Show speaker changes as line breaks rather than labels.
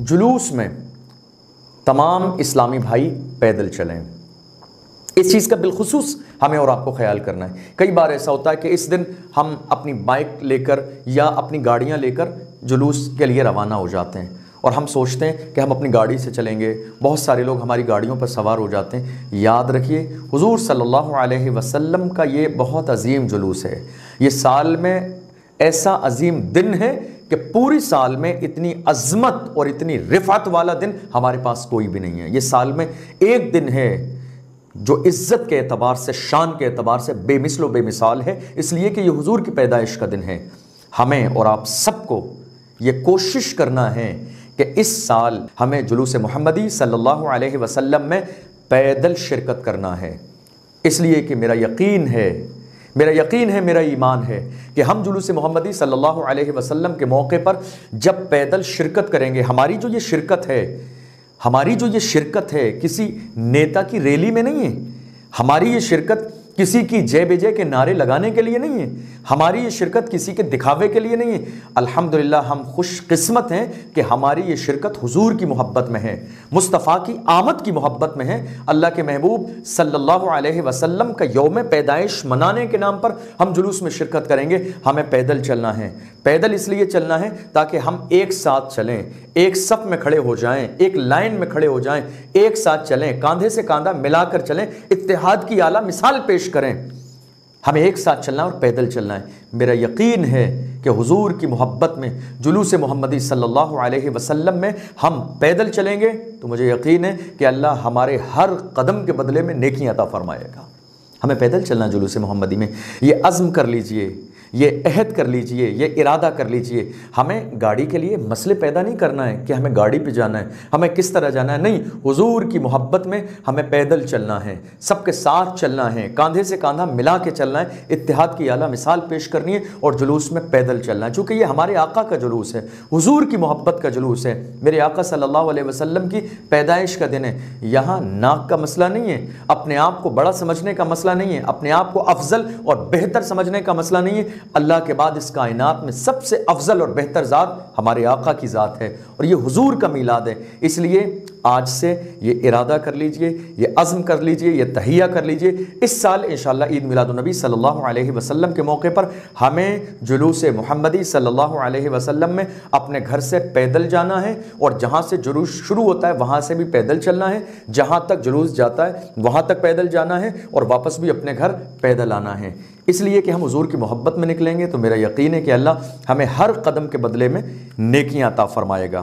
जुलूस में तमाम इस्लामी भाई पैदल चलें। इस चीज़ का बिलखुसूस हमें और आपको ख्याल करना है। कई बार ऐसा होता है कि इस दिन हम अपनी बाइक लेकर या अपनी गाड़ियां लेकर जुलूस के लिए रवाना हो जाते हैं और हम सोचते हैं कि हम अपनी गाड़ी से चलेंगे। बहुत सारे लोग हमारी गाड़ियों पर सवार हो जाते हैं। याद रखिए, हुजूर सल्लल्लाहु अलैहि वसल्लम का ये बहुत अजीम जुलूस है। ये साल में ऐसा अजीम दिन है कि पूरी साल में इतनी अज़मत और इतनी रिफ़अत वाला दिन हमारे पास कोई भी नहीं है। ये साल में एक दिन है जो इज़्ज़त के एतबार से, शान के एतबार से बेमिसल व बेमिसाल है, इसलिए कि ये हुजूर की पैदाइश का दिन है। हमें और आप सबको ये कोशिश करना है कि इस साल हमें जुलूस मोहम्मदी सल्लल्लाहु अलैहि वसल्लम में पैदल शिरकत करना है। इसलिए कि मेरा यकीन है, मेरा ईमान है कि हम जुलूस मोहम्मदी सल्लल्लाहु अलैहि वसल्लम के मौके पर जब पैदल शिरकत करेंगे, हमारी जो ये शिरकत है किसी नेता की रैली में नहीं है। हमारी ये शिरकत किसी की जय बेजय के नारे लगाने के लिए नहीं है। हमारी ये शिरकत किसी के दिखावे के लिए नहीं है। अल्हम्दुलिल्लाह हम खुशकिस्मत हैं कि हमारी ये शिरकत हुजूर की मोहब्बत में है, मुस्तफ़ा की आमद की मोहब्बत में है। अल्लाह के महबूब सल्लल्लाहु अलैहि वसल्लम का यौम पैदाइश मनाने के नाम पर हम जुलूस में शिरकत करेंगे। हमें पैदल चलना है। पैदल इसलिए चलना है ताकि हम एक साथ चलें, एक सफ़ में खड़े हो जाएं, एक लाइन में खड़े हो जाएं, एक साथ चलें, कांधे से कांधा मिलाकर चलें, इत्तेहाद की आला मिसाल पेश करें। हमें एक साथ चलना और पैदल चलना है। मेरा यकीन है कि हुजूर की मोहब्बत में जुलूस मोहम्मदी सल्लल्लाहु अलैहि वसल्लम में हम पैदल चलेंगे तो मुझे यकीन है कि अल्लाह हमारे हर कदम के बदले में नेकियां अता फरमाएगा। हमें पैदल चलना जुलूस मोहम्मदी में। ये अज़्म कर लीजिए, ये अहद कर लीजिए, ये इरादा कर लीजिए। हमें गाड़ी के लिए मसले पैदा नहीं करना है कि हमें गाड़ी पे जाना है, हमें किस तरह जाना है। नहीं, हुजूर की मोहब्बत में हमें पैदल चलना है, सबके साथ चलना है, कांधे से कांधा मिला के चलना है, इत्तेहाद की आला मिसाल पेश करनी है और जुलूस में पैदल चलना है। चूँकि ये हमारे आका का जुलूस है, हुजूर की मोहब्बत का जुलूस है, मेरे आका सल्लल्लाहु अलैहि वसल्लम की पैदाइश का दिन है। यहाँ नाक का मसला नहीं है, अपने आप को बड़ा समझने का मसला नहीं है, अपने आप को अफजल और बेहतर समझने का मसला नहीं है। अल्लाह के बाद इस कायनात में सबसे अफजल और बेहतर ज़ात हमारे आका की ज़ात है और ये हुजूर का मीलाद है। इसलिए आज से ये इरादा कर लीजिए, ये अज़्म कर लीजिए, ये तहिया कर लीजिए। इस साल इंशाअल्लाह ईद मिलादुन्नबी सल्लल्लाहु अलैहि वसल्लम के मौके पर हमें जुलूस मोहम्मदी सल्लल्लाहु अलैहि वसल्लम में अपने घर से पैदल जाना है और जहाँ से जुलूस शुरू होता है वहाँ से भी पैदल चलना है, जहाँ तक जुलूस जाता है वहाँ तक पैदल जाना है और वापस भी अपने घर पैदल आना है। इसलिए कि हम हुजूर की मोहब्बत में निकलेंगे तो मेरा यकीन है कि अल्लाह हमें हर कदम के बदले में नेकियां अता फरमाएगा।